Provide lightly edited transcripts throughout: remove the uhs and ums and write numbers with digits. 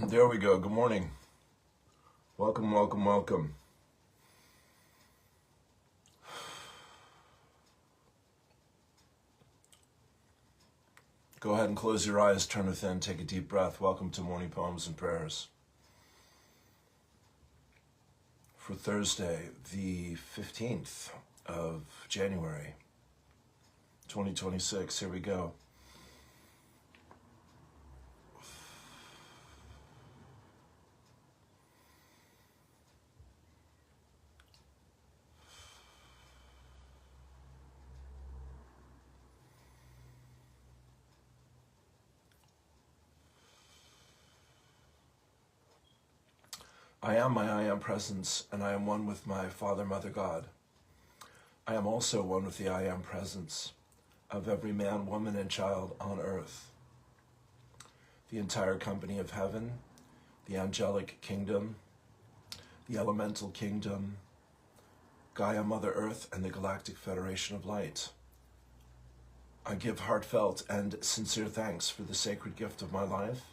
There we go. Good morning. Welcome, welcome, welcome. Go ahead and close your eyes, turn within, take a deep breath. Welcome to Morning Poems and Prayers. For Thursday, the 15th of January, 2026. Here we go. I am my I Am presence, and I am one with my Father, Mother, God. I am also one with the I Am presence of every man, woman, and child on earth. The entire company of heaven, the angelic kingdom, the elemental kingdom, Gaia, Mother Earth, and the Galactic Federation of Light. I give heartfelt and sincere thanks for the sacred gift of my life.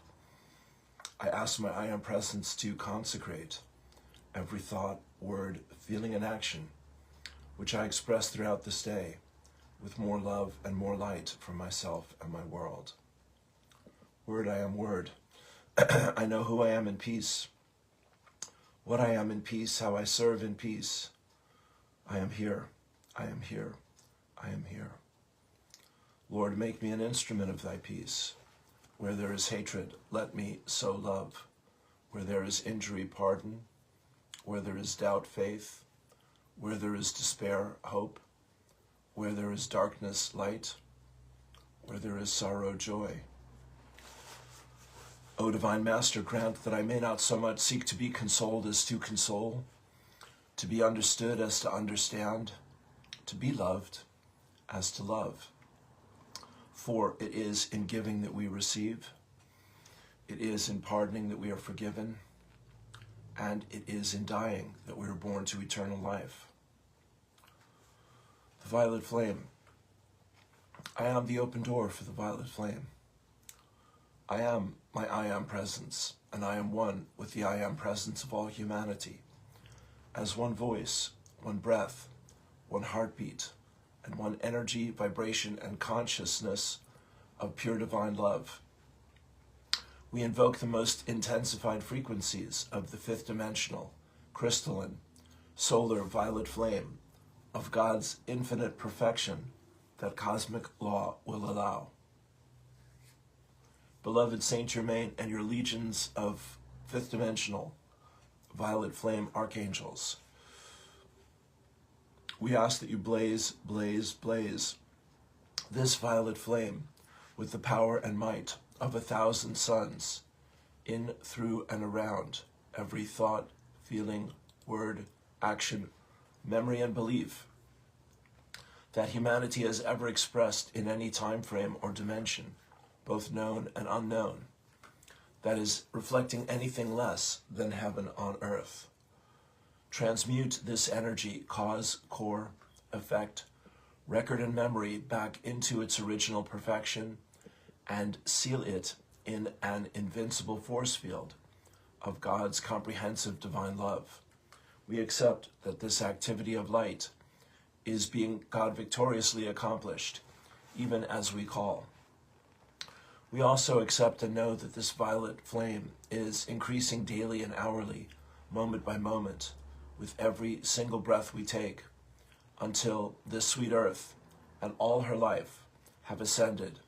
I ask my I Am presence to consecrate every thought, word, feeling, and action which I express throughout this day with more love and more light for myself and my world. Word, I am word. I know who I am in peace, what I am in peace, how I serve in peace. I am here, I am here, I am here. Lord, make me an instrument of thy peace. Where there is hatred, let me sow love. Where there is injury, pardon. Where there is doubt, faith. Where there is despair, hope. Where there is darkness, light. Where there is sorrow, joy. O Divine Master, grant that I may not so much seek to be consoled as to console, to be understood as to understand, to be loved as to love. For it is in giving that we receive, it is in pardoning that we are forgiven, and it is in dying that we are born to eternal life. The violet flame. I am the open door for the violet flame. I am my I Am presence, and I am one with the I Am presence of all humanity, as one voice, one breath, one heartbeat, and one energy, vibration, and consciousness of pure divine love. We invoke the most intensified frequencies of the fifth dimensional, crystalline, solar violet flame of God's infinite perfection that cosmic law will allow. Beloved Saint Germain and your legions of fifth dimensional violet flame archangels, we ask that you blaze, blaze, blaze this violet flame with the power and might of 1,000 suns in, through, and around every thought, feeling, word, action, memory, and belief that humanity has ever expressed in any time frame or dimension, both known and unknown, that is reflecting anything less than heaven on earth. Transmute this energy, cause, core, effect, record, and memory back into its original perfection and seal it in an invincible force field of God's comprehensive divine love. We accept that this activity of light is being God victoriously accomplished, even as we call. We also accept and know that this violet flame is increasing daily and hourly, moment by moment, with every single breath we take, until this sweet earth and all her life have ascended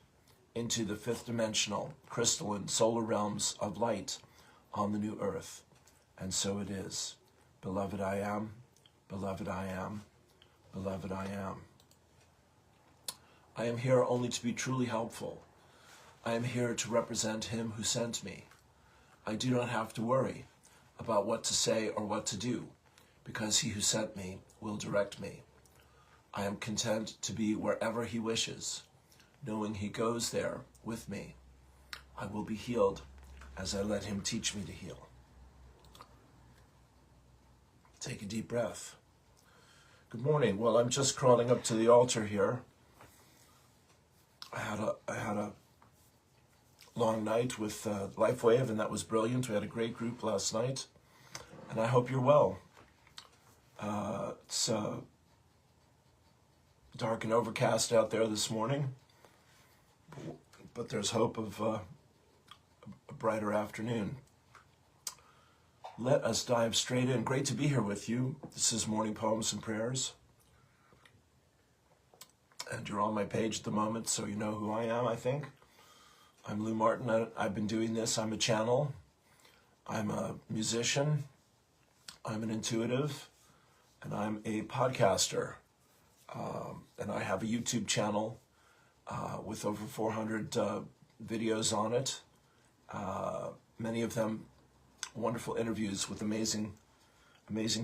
into the fifth dimensional, crystalline, solar realms of light on the new earth. And so it is. Beloved I am, beloved I am, beloved I am. I am here only to be truly helpful. I am here to represent him who sent me. I do not have to worry about what to say or what to do, because he who sent me will direct me. I am content to be wherever he wishes, knowing he goes there with me. I will be healed as I let him teach me to heal. Take a deep breath. Good morning. Well, I'm just crawling up to the altar here. I had a long night with LifeWave, and that was brilliant. We had a great group last night, and I hope you're well. It's dark and overcast out there this morning, but there's hope of a brighter afternoon. Let us dive straight in. Great to be here with you. This is Morning Poems and Prayers. And you're on my page at the moment, so you know who I am, I think. I'm Lou Martin. I've been doing this. I'm a channel. I'm a musician. I'm an intuitive. And I'm a podcaster. And I have a YouTube channel with over 400 videos on it. Many of them wonderful interviews with amazing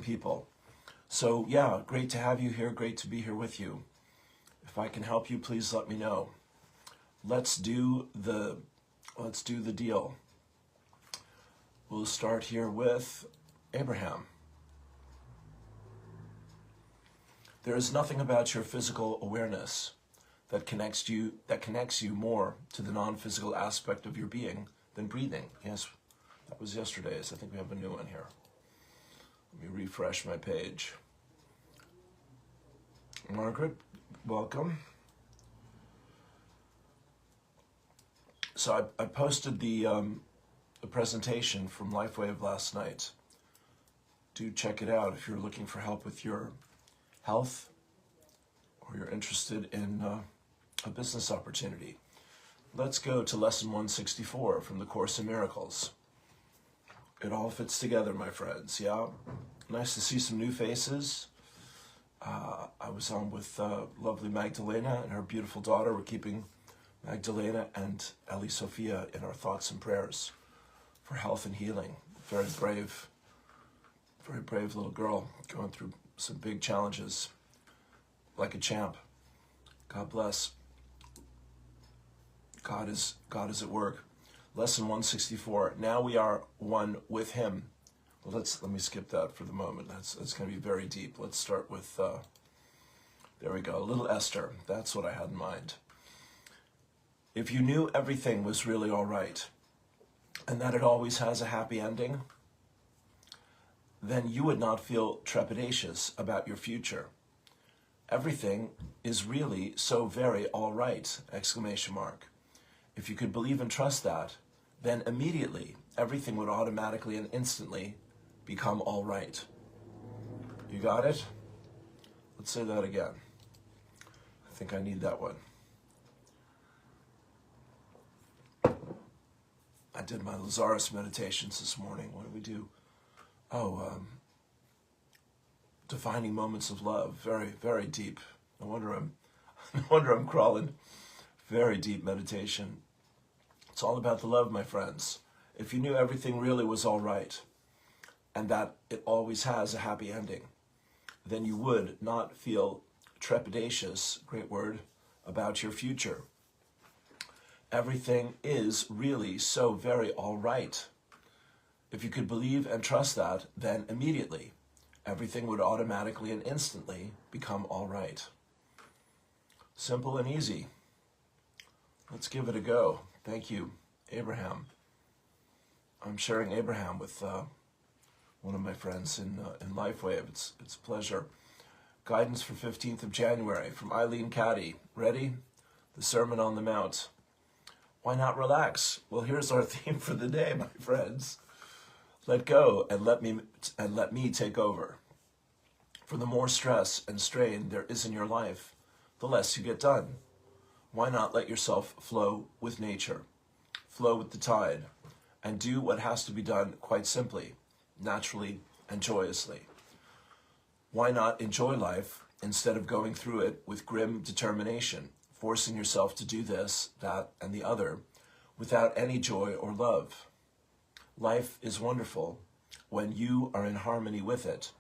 people. So yeah, great to have you here. Great to be here with you. If I can help you, please let me know. Let's do the deal. We'll start here with Abraham. There is nothing about your physical awareness that connects you more to the non-physical aspect of your being than breathing. Yes, that was yesterday's. I think we have a new one here. Let me refresh my page. Margaret, welcome. So I posted the presentation from LifeWave last night. Do check it out if you're looking for help with your health or you're interested in a business opportunity. Let's go to lesson 164 from the Course in Miracles. It all fits together, my friends, yeah? Nice to see some new faces. I was on with lovely Magdalena and her beautiful daughter. We're keeping Magdalena and Ellie Sophia in our thoughts and prayers for health and healing. Very brave little girl going through some big challenges like a champ. God bless. God is at work. Lesson 164. Now we are one with Him. Well, let me skip that for the moment. That's going to be very deep. Let's start with, there we go, little Esther. That's what I had in mind. If you knew everything was really all right, and that it always has a happy ending, then you would not feel trepidatious about your future. Everything is really so very all right, exclamation mark. If you could believe and trust that, then immediately everything would automatically and instantly become all right. You got it? Let's say that again. I think I need that one. I did my Lazarus meditations this morning. What did we do? Defining moments of love. Very, very deep. No wonder I'm crawling. Very deep meditation. It's all about the love, my friends. If you knew everything really was all right, and that it always has a happy ending, then you would not feel trepidatious, great word, about your future. Everything is really so very all right. If you could believe and trust that, then immediately everything would automatically and instantly become all right. Simple and easy. Let's give it a go. Thank you, Abraham. I'm sharing Abraham with one of my friends in LifeWave. It's a pleasure. Guidance for 15th of January from Eileen Caddy. Ready? The Sermon on the Mount. Why not relax? Well, here's our theme for the day, my friends. Let go and let me take over. For the more stress and strain there is in your life, the less you get done. Why not let yourself flow with nature, flow with the tide, and do what has to be done quite simply, naturally and joyously? Why not enjoy life instead of going through it with grim determination, forcing yourself to do this, that, and the other without any joy or love? Life is wonderful when you are in harmony with it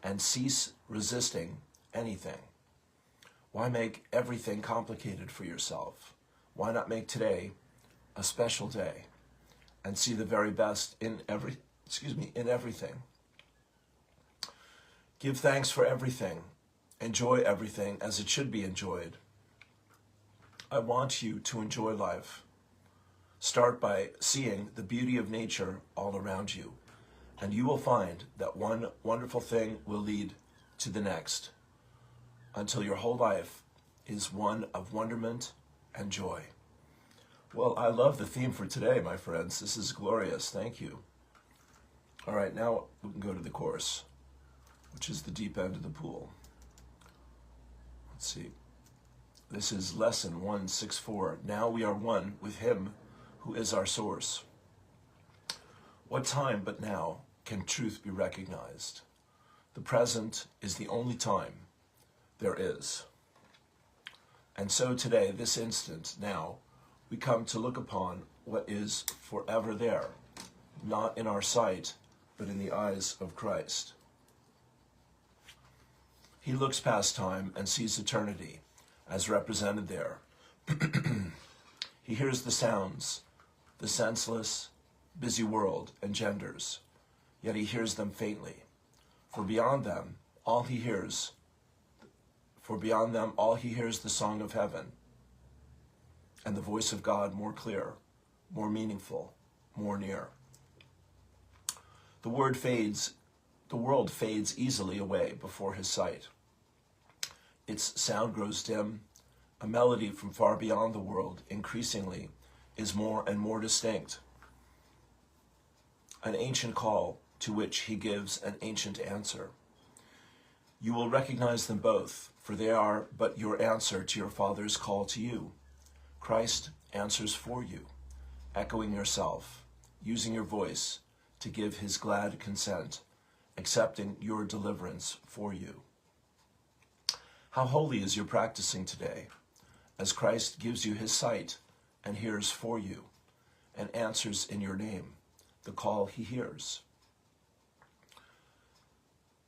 and cease resisting anything. Why make everything complicated for yourself? Why not make today a special day and see the very best in everything? Give thanks for everything. Enjoy everything as it should be enjoyed. I want you to enjoy life. Start by seeing the beauty of nature all around you, and you will find that one wonderful thing will lead to the next, until your whole life is one of wonderment and joy. Well, I love the theme for today, my friends. This is glorious. Thank you. All right, now we can go to the course, which is the deep end of the pool. Let's see. This is lesson 164. Now we are one with him who is our source. What time but now can truth be recognized? The present is the only time there is. And so today, this instant, now, we come to look upon what is forever there, not in our sight, but in the eyes of Christ. He looks past time and sees eternity as represented there. He hears the sounds the senseless, busy world engenders, yet he hears them faintly. For beyond them, all he hears the song of heaven and the voice of God more clear, more meaningful, more near. The world fades easily away before his sight. Its sound grows dim. A melody from far beyond the world increasingly is more and more distinct. An ancient call to which he gives an ancient answer. You will recognize them both, for they are but your answer to your Father's call to you. Christ answers for you, echoing yourself, using your voice to give his glad consent, accepting your deliverance for you. How holy is your practicing today, as Christ gives you his sight and hears for you, and answers in your name the call he hears.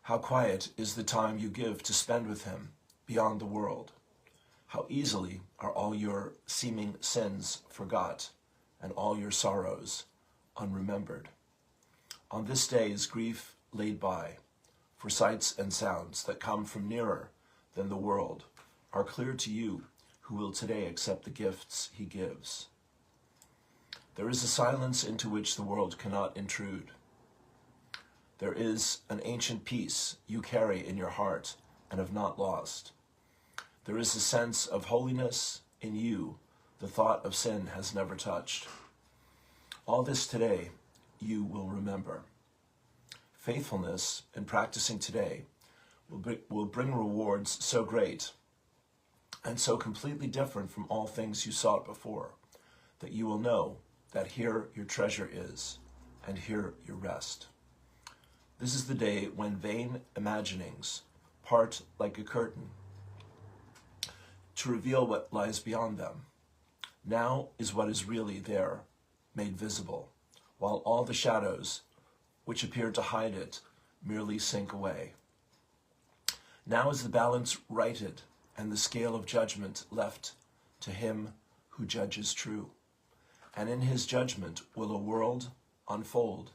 How quiet is the time you give to spend with him beyond the world. How easily are all your seeming sins forgot and all your sorrows unremembered. On this day is grief laid by, for sights and sounds that come from nearer than the world are clear to you who will today accept the gifts he gives. There is a silence into which the world cannot intrude. There is an ancient peace you carry in your heart and have not lost. There is a sense of holiness in you the thought of sin has never touched. All this today you will remember. Faithfulness in practicing today will bring rewards so great and so completely different from all things you sought before, that you will know that here your treasure is, and here your rest. This is the day when vain imaginings part like a curtain to reveal what lies beyond them. Now is what is really there made visible, while all the shadows which appeared to hide it merely sink away. Now is the balance righted and the scale of judgment left to him who judges true. And in his judgment will a world unfold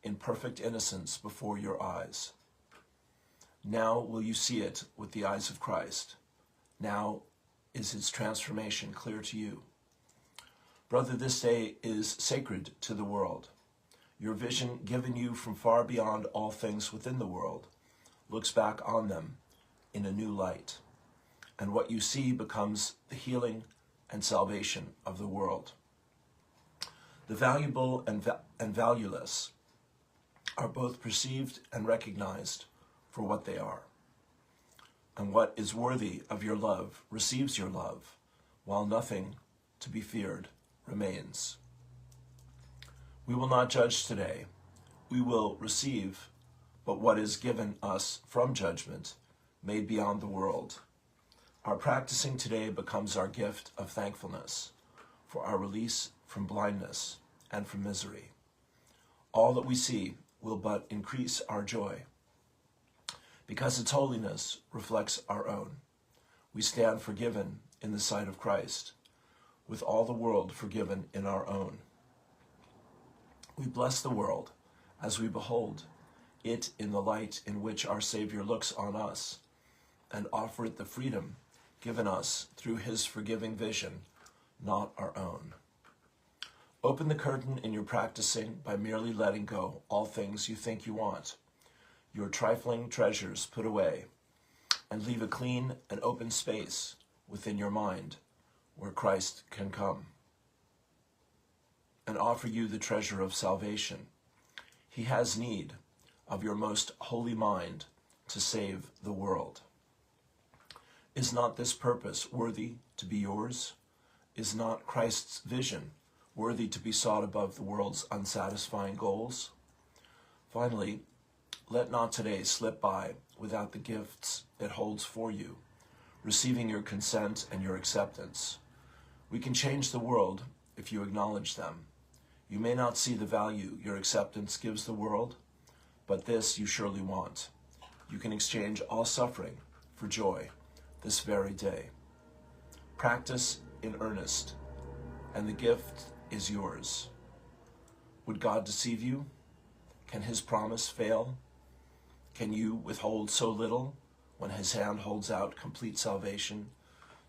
in perfect innocence before your eyes. Now will you see it with the eyes of Christ. Now is its transformation clear to you. Brother, this day is sacred to the world. Your vision given you from far beyond all things within the world looks back on them in a new light. And what you see becomes the healing and salvation of the world. The valuable and valueless are both perceived and recognized for what they are. And what is worthy of your love receives your love, while nothing to be feared remains. We will not judge today. We will receive but what is given us from judgment made beyond the world. Our practicing today becomes our gift of thankfulness for our release from blindness and from misery. All that we see will but increase our joy, because its holiness reflects our own. We stand forgiven in the sight of Christ, with all the world forgiven in our own. We bless the world as we behold it in the light in which our Savior looks on us, and offer it the freedom given us through his forgiving vision, not our own. Open the curtain in your practicing by merely letting go all things you think you want, your trifling treasures put away, and leave a clean and open space within your mind where Christ can come and offer you the treasure of salvation. He has need of your most holy mind to save the world. Is not this purpose worthy to be yours? Is not Christ's vision worthy to be sought above the world's unsatisfying goals? Finally, let not today slip by without the gifts it holds for you, receiving your consent and your acceptance. We can change the world if you acknowledge them. You may not see the value your acceptance gives the world, but this you surely want. You can exchange all suffering for joy this very day. Practice in earnest, and the gift is yours. Would God deceive you? Can his promise fail? Can you withhold so little when his hand holds out complete salvation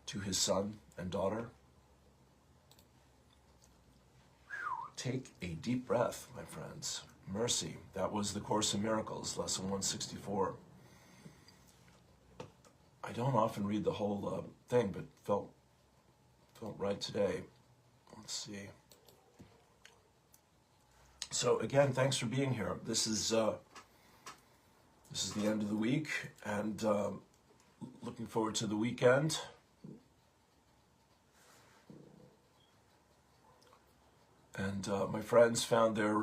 to his son and daughter? Take a deep breath, my friends. Mercy. That was the Course in Miracles, lesson 164. I don't often read the whole thing, but felt right today. Let's see. So again, thanks for being here. This is the end of the week, and looking forward to the weekend. And my friends found their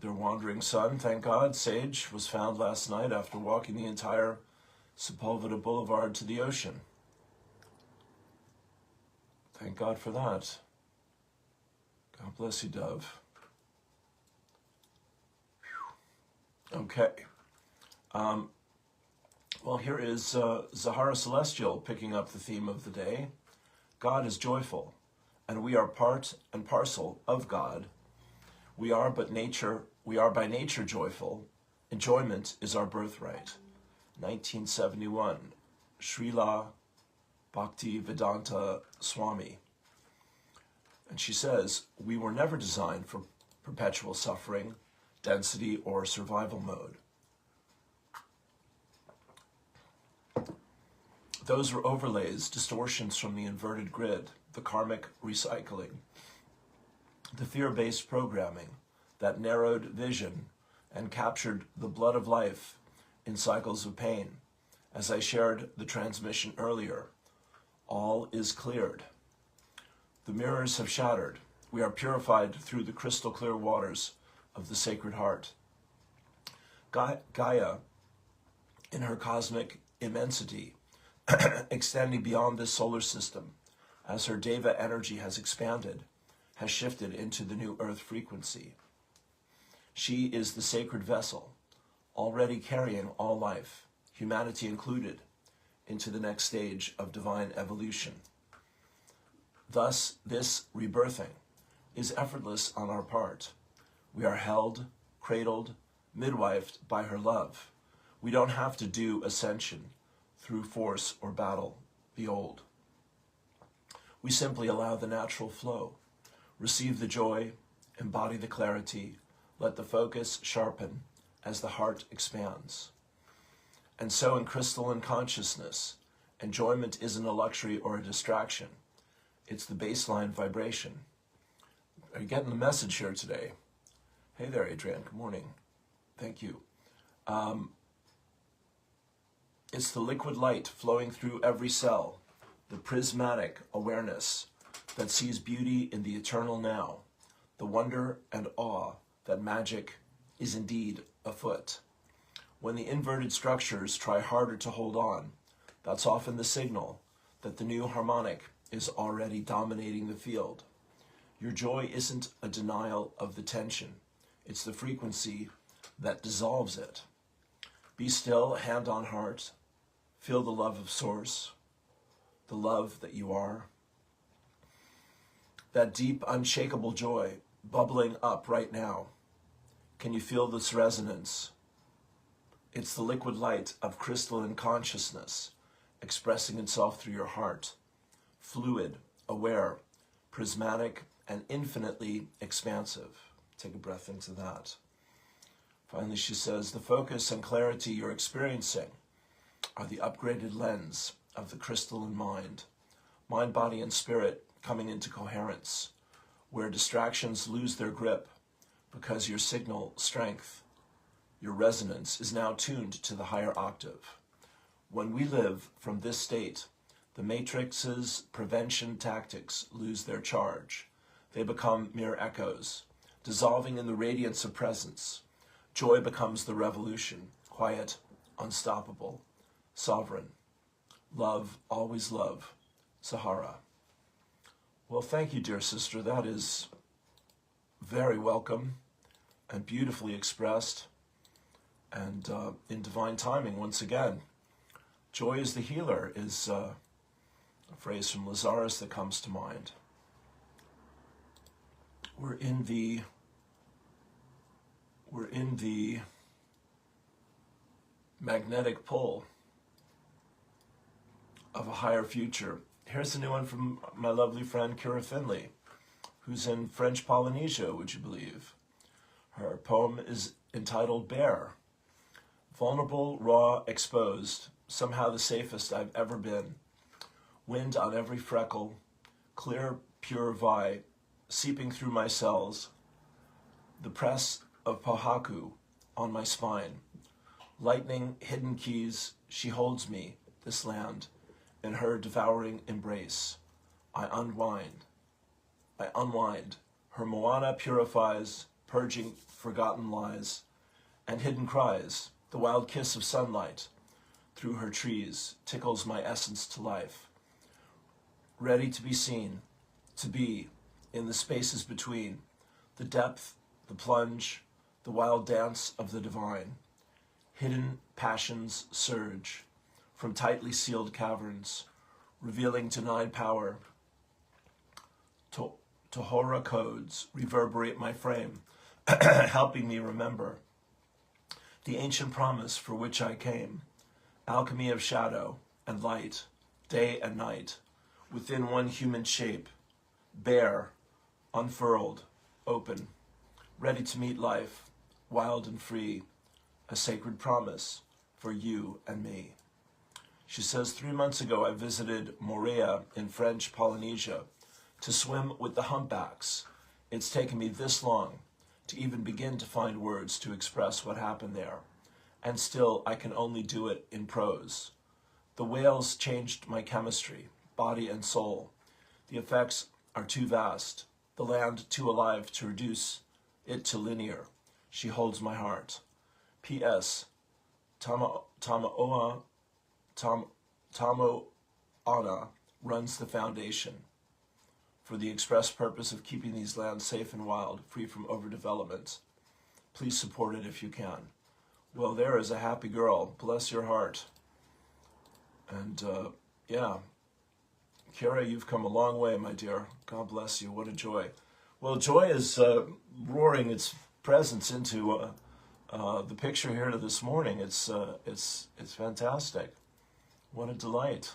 wandering son, thank God. Sage was found last night after walking the entire Sepulveda Boulevard to the ocean. Thank God for that. God bless you, Dove. Okay. Well, here is Zahara Celestial picking up the theme of the day. God is joyful, and we are part and parcel of God. We are by nature joyful. Enjoyment is our birthright. 1971, Srila Bhakti Vedanta Swami. And she says, we were never designed for perpetual suffering, density, or survival mode. Those were overlays, distortions from the inverted grid, the karmic recycling, the fear-based programming that narrowed vision and captured the blood of life in cycles of pain. As I shared the transmission earlier, all is cleared. The mirrors have shattered. We are purified through the crystal clear waters of the Sacred Heart. Gaia, in her cosmic immensity, extending beyond this solar system, as her Deva energy has expanded, has shifted into the new Earth frequency. She is the sacred vessel, already carrying all life, humanity included, into the next stage of divine evolution. Thus, this rebirthing is effortless on our part. We are held, cradled, midwifed by her love. We don't have to do ascension through force or battle, the old. We simply allow the natural flow, receive the joy, embody the clarity, let the focus sharpen as the heart expands. And so in crystalline consciousness, enjoyment isn't a luxury or a distraction. It's the baseline vibration. Are you getting the message here today? Hey there, Adrienne. Good morning. Thank you. It's the liquid light flowing through every cell, the prismatic awareness that sees beauty in the eternal now, the wonder and awe that magic is indeed afoot. When the inverted structures try harder to hold on, that's often the signal that the new harmonic is already dominating the field. Your joy isn't a denial of the tension. It's the frequency that dissolves it. Be still, hand on heart. Feel the love of Source, the love that you are. That deep, unshakable joy bubbling up right now. Can you feel this resonance? It's the liquid light of crystalline consciousness expressing itself through your heart. Fluid, aware, prismatic, and infinitely expansive. Take a breath into that. Finally, she says, the focus and clarity you're experiencing are the upgraded lens of the crystalline mind. Mind, body, and spirit coming into coherence, where distractions lose their grip because your signal strength, your resonance, is now tuned to the higher octave. When we live from this state, the matrix's prevention tactics lose their charge. They become mere echoes, dissolving in the radiance of presence. Joy becomes the revolution, quiet, unstoppable, sovereign. Love, always love. Sahara. Well, thank you, dear sister. That is very welcome and beautifully expressed, and in divine timing once again. Joy is the healer is a phrase from Lazarus that comes to mind. We're in the magnetic pull of a higher future. Here's a new one from my lovely friend Kira Finley, who's in French Polynesia, would you believe? Her poem is entitled Bear. Vulnerable, raw, exposed, somehow the safest I've ever been. Wind on every freckle, clear, pure vi, seeping through my cells. The press of Pohaku on my spine. Lightning, hidden keys, she holds me, this land, in her devouring embrace. I unwind. Her Moana purifies, purging forgotten lies and hidden cries. The wild kiss of sunlight through her trees tickles my essence to life. Ready to be seen, to be in the spaces between, the depth, the plunge, the wild dance of the divine. Hidden passions surge from tightly sealed caverns, revealing denied power. Tohora codes reverberate my frame, helping me remember the ancient promise for which I came. Alchemy of shadow and light, day and night, within one human shape, bare, unfurled, open, ready to meet life, wild and free, a sacred promise for you and me. She says, 3 months ago I visited Moorea in French Polynesia to swim with the humpbacks. It's taken me this long to even begin to find words to express what happened there, and still I can only do it in prose. The whales changed my chemistry, body and soul. The effects are too vast, the land too alive to reduce it to linear. She holds my heart. P.S. Tamoana runs the foundation for the express purpose of keeping these lands safe and wild, free from overdevelopment. Please support it if you can. Well, there is a happy girl. Bless your heart. And yeah, Kira, you've come a long way, my dear. God bless you. What a joy. Well, joy is roaring its presence into the picture here this morning. It's fantastic. What a delight.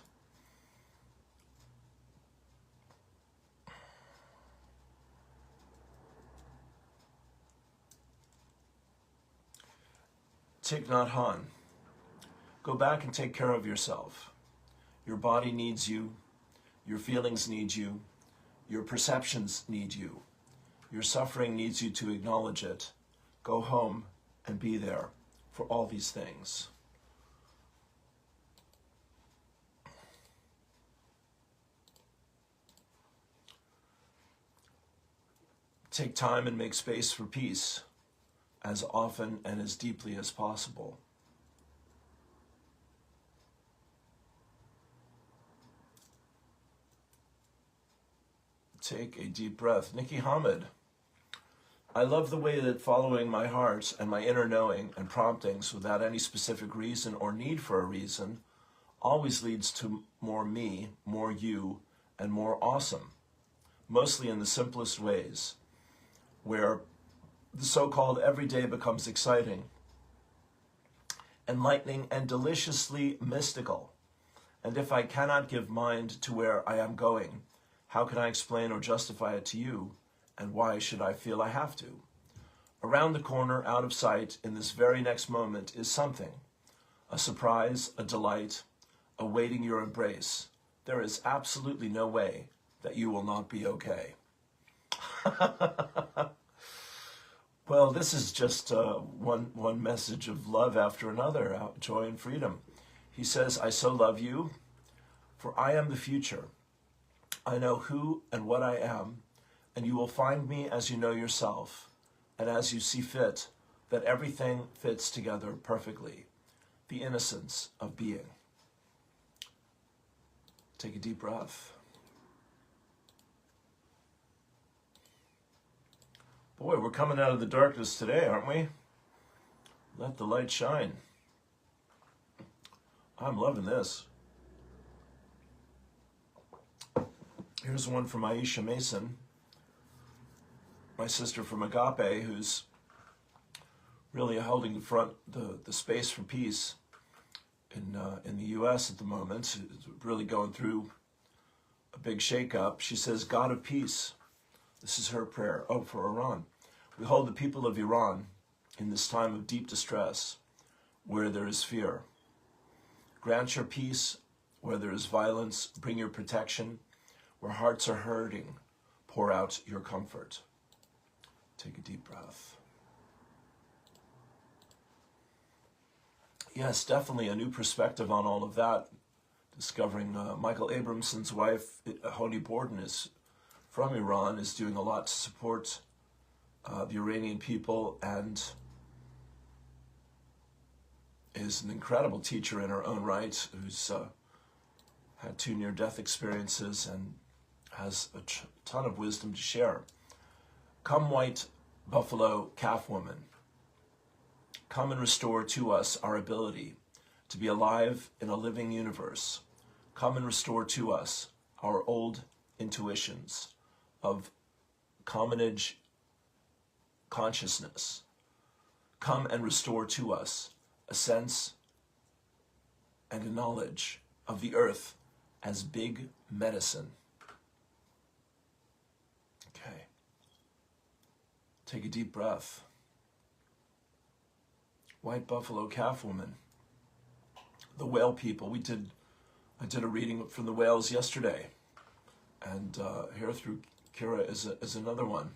Thich Nhat Hanh. Go back and take care of yourself. Your body needs you. Your feelings need you. Your perceptions need you. Your suffering needs you to acknowledge it. Go home and be there for all these things. Take time and make space for peace as often and as deeply as possible. Take a deep breath. Nikki Hamid. I love the way that following my heart and my inner knowing and promptings without any specific reason or need for a reason always leads to more me, more you, and more awesome. Mostly in the simplest ways, where the so-called everyday becomes exciting, enlightening, and deliciously mystical. And if I cannot give mind to where I am going, How can I explain or justify it to you? And why should I feel I have to? Around the corner, out of sight, in this very next moment is something. A surprise, a delight, awaiting your embrace. There is absolutely no way that you will not be okay. Well, this is just one message of love after another, joy and freedom. He says, I so love you, for I am the future. I know who and what I am, and you will find me as you know yourself, and as you see fit, that everything fits together perfectly. The innocence of being. Take a deep breath. Boy, we're coming out of the darkness today, aren't we? Let the light shine. I'm loving this. Here's one from Aisha Mason, my sister from Agape, who's really holding the space for peace in the U.S. at the moment. It's really going through a big shakeup. She says, God of peace. This is her prayer. Oh, for Iran. We hold the people of Iran in this time of deep distress, where there is fear. Grant your peace where there is violence. Bring your protection where hearts are hurting. Pour out your comfort. Take a deep breath. Yes, definitely a new perspective on all of that. Discovering Michael Abramson's wife, Honi Borden, is from Iran, is doing a lot to support the Iranian people, and is an incredible teacher in her own right, who's had 2 near-death experiences and has a ton of wisdom to share. Come, white buffalo calf woman, come and restore to us our ability to be alive in a living universe. Come and restore to us our old intuitions of commonage consciousness. Come and restore to us a sense and a knowledge of the earth as big medicine. Okay. Take a deep breath. White buffalo calf woman. The whale people. I did a reading from the whales yesterday, and here through Kira is another one.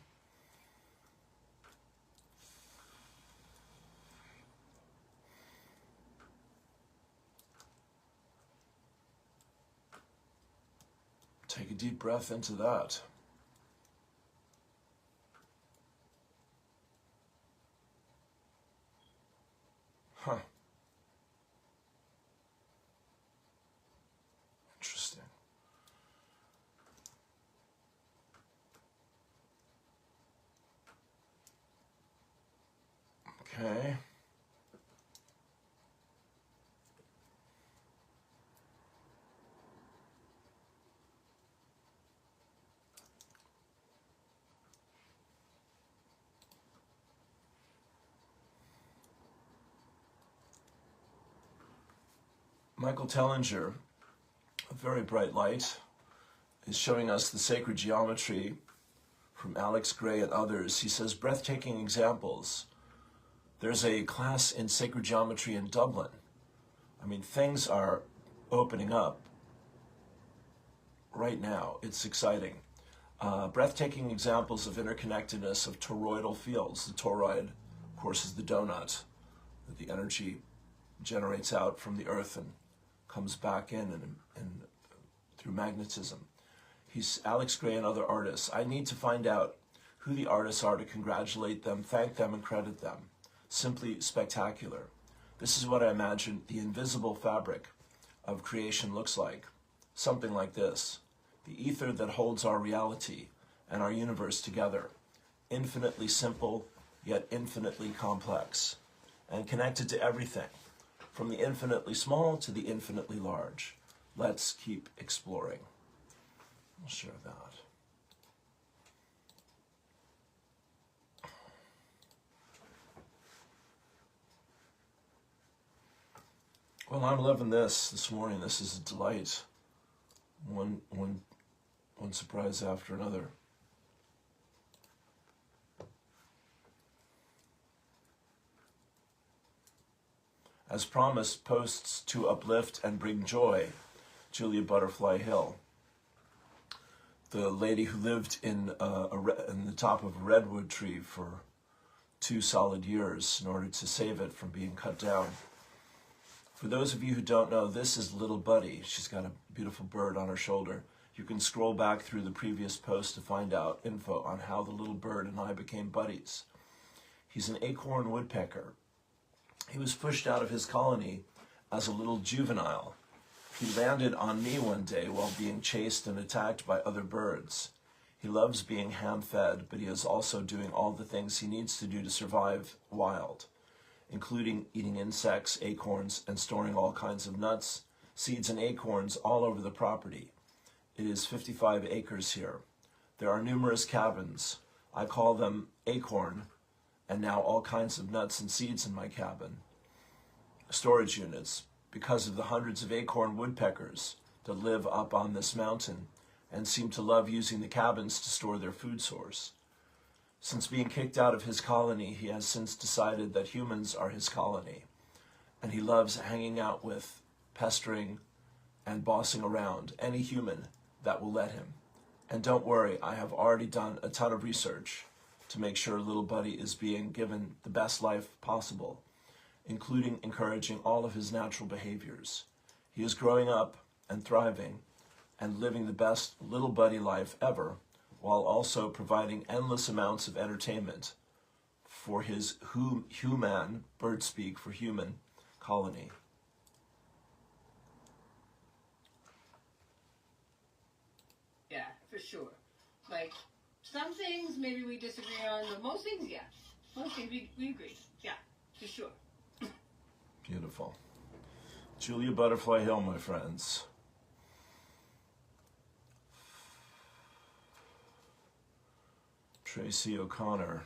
Take a deep breath into that. Huh. Interesting. Okay. Michael Tellinger, a very bright light, is showing us the sacred geometry from Alex Gray and others. He says, breathtaking examples. There's a class in sacred geometry in Dublin. I mean, things are opening up right now. It's exciting. Breathtaking examples of interconnectedness of toroidal fields. The toroid, of course, is the donut that the energy generates out from the earth and comes back in and through magnetism. He's Alex Gray and other artists. I need to find out who the artists are to congratulate them, thank them, and credit them. Simply spectacular. This is what I imagine the invisible fabric of creation looks like. Something like this. The ether that holds our reality and our universe together. Infinitely simple, yet infinitely complex. And connected to everything. From the infinitely small to the infinitely large. Let's keep exploring. I'll share that. Well, I'm loving this morning. This is a delight. One One surprise after another. As promised, posts to uplift and bring joy. Julia Butterfly Hill. The lady who lived in the top of a redwood tree for 2 solid years in order to save it from being cut down. For those of you who don't know, this is Little Buddy. She's got a beautiful bird on her shoulder. You can scroll back through the previous post to find out info on how the little bird and I became buddies. He's an acorn woodpecker. He was pushed out of his colony as a little juvenile. He landed on me one day while being chased and attacked by other birds. He loves being hand-fed, but he is also doing all the things he needs to do to survive wild, including eating insects, acorns, and storing all kinds of nuts, seeds, and acorns all over the property. It is 55 acres here. There are numerous cabins. I call them acorn, and now all kinds of nuts and seeds in my cabin. Storage units, because of the hundreds of acorn woodpeckers that live up on this mountain and seem to love using the cabins to store their food source. Since being kicked out of his colony, he has since decided that humans are his colony, and he loves hanging out with, pestering, and bossing around any human that will let him. And don't worry, I have already done a ton of research to make sure Little Buddy is being given the best life possible, including encouraging all of his natural behaviors. He is growing up and thriving and living the best Little Buddy life ever, while also providing endless amounts of entertainment for his human, bird speak for human, colony. Yeah, for sure. Like, some things maybe we disagree on, but most things, yeah. Most things we agree. Yeah, for sure. Beautiful. Julia Butterfly Hill, my friends. Tracy O'Connor.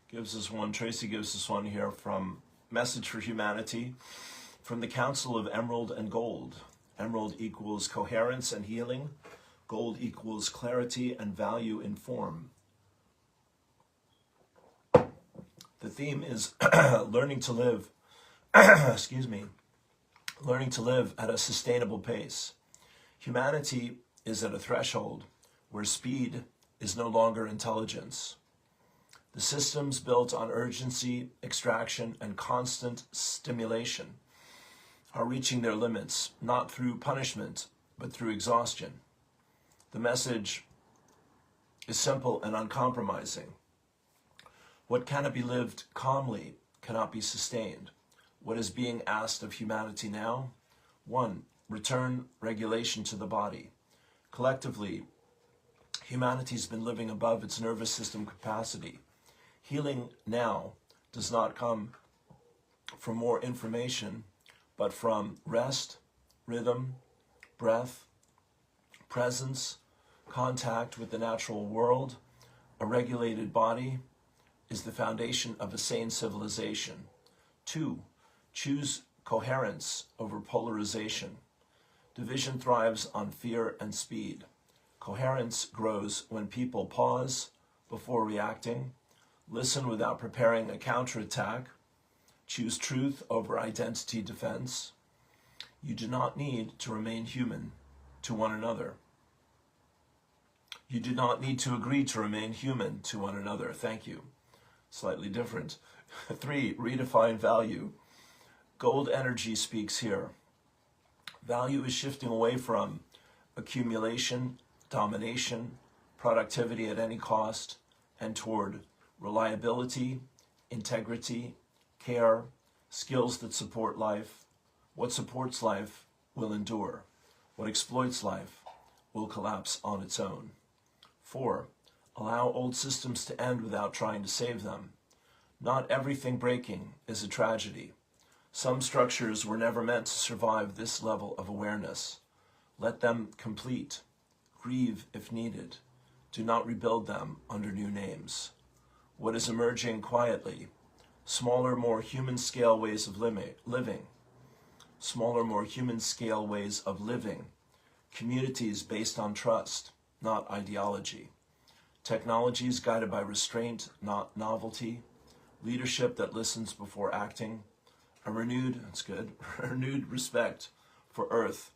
Tracy gives us one here from Message for Humanity, from the Council of Emerald and Gold. Emerald equals coherence and healing. Gold equals clarity and value in form. The theme is learning to live, learning to live at a sustainable pace. Humanity is at a threshold where speed is no longer intelligence. The systems built on urgency, extraction, and constant stimulation are reaching their limits, not through punishment, but through exhaustion. The message is simple and uncompromising. What cannot be lived calmly cannot be sustained. What is being asked of humanity now? 1. Return regulation to the body. Collectively, humanity's been living above its nervous system capacity. Healing now does not come from more information, but from rest, rhythm, breath, presence, contact with the natural world. A regulated body is the foundation of a sane civilization. 2. Choose coherence over polarization. Division thrives on fear and speed. Coherence grows when people pause before reacting, listen without preparing a counterattack, choose truth over identity defense. You do not need to remain human to one another. You do not need to agree to remain human to one another. Thank you. Slightly different. 3, redefine value. Gold energy speaks here. Value is shifting away from accumulation, domination, productivity at any cost, and toward reliability, integrity, care, skills that support life. What supports life will endure. What exploits life will collapse on its own. 4, allow old systems to end without trying to save them. Not everything breaking is a tragedy. Some structures were never meant to survive this level of awareness. Let them complete. Grieve if needed. Do not rebuild them under new names. What is emerging quietly? Smaller, more human-scale ways of living. smaller, more human scale ways of living, communities based on trust, not ideology, technologies guided by restraint, not novelty, leadership that listens before acting, a renewed respect for Earth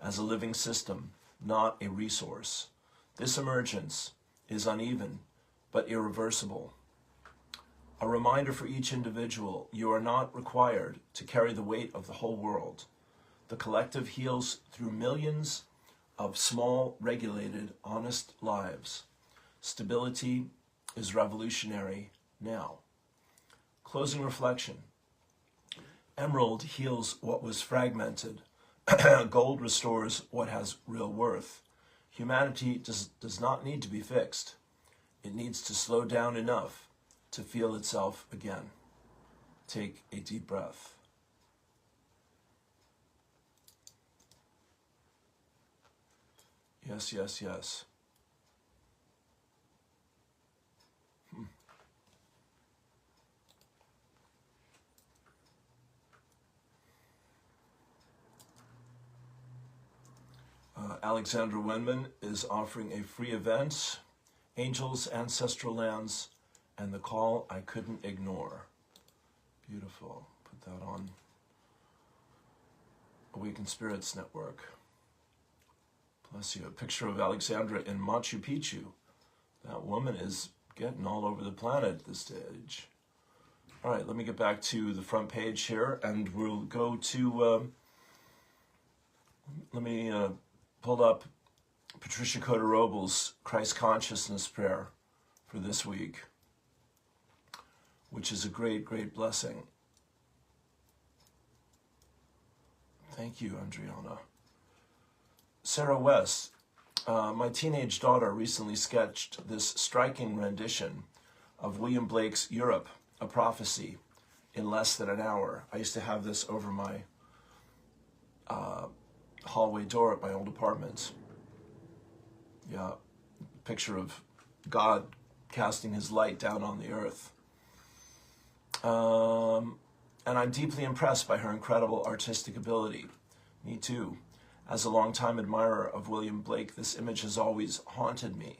as a living system, not a resource. This emergence is uneven, but irreversible. A reminder for each individual, you are not required to carry the weight of the whole world. The collective heals through millions of small, regulated, honest lives. Stability is revolutionary now. Closing reflection. Emerald heals what was fragmented. Gold restores what has real worth. Humanity does not need to be fixed. It needs to slow down enough to feel itself again. Take a deep breath. Yes, yes, yes. Alexandra Wenman is offering a free event, Angels, Ancestral Lands, and the Call I Couldn't Ignore. Beautiful. Put that on Awakened Spirits Network. Bless you. A picture of Alexandra in Machu Picchu. That woman is getting all over the planet at this stage. All right, let me get back to the front page here, and we'll go to, let me pull up Patricia Cota Robles' Christ Consciousness Prayer for this week, which is a great, great blessing. Thank you, Andriana. Sarah West, my teenage daughter recently sketched this striking rendition of William Blake's Europe, A Prophecy, in less than an hour. I used to have this over my hallway door at my old apartment. Yeah, picture of God casting his light down on the earth. And I'm deeply impressed by her incredible artistic ability. Me too. As a longtime admirer of William Blake, this image has always haunted me.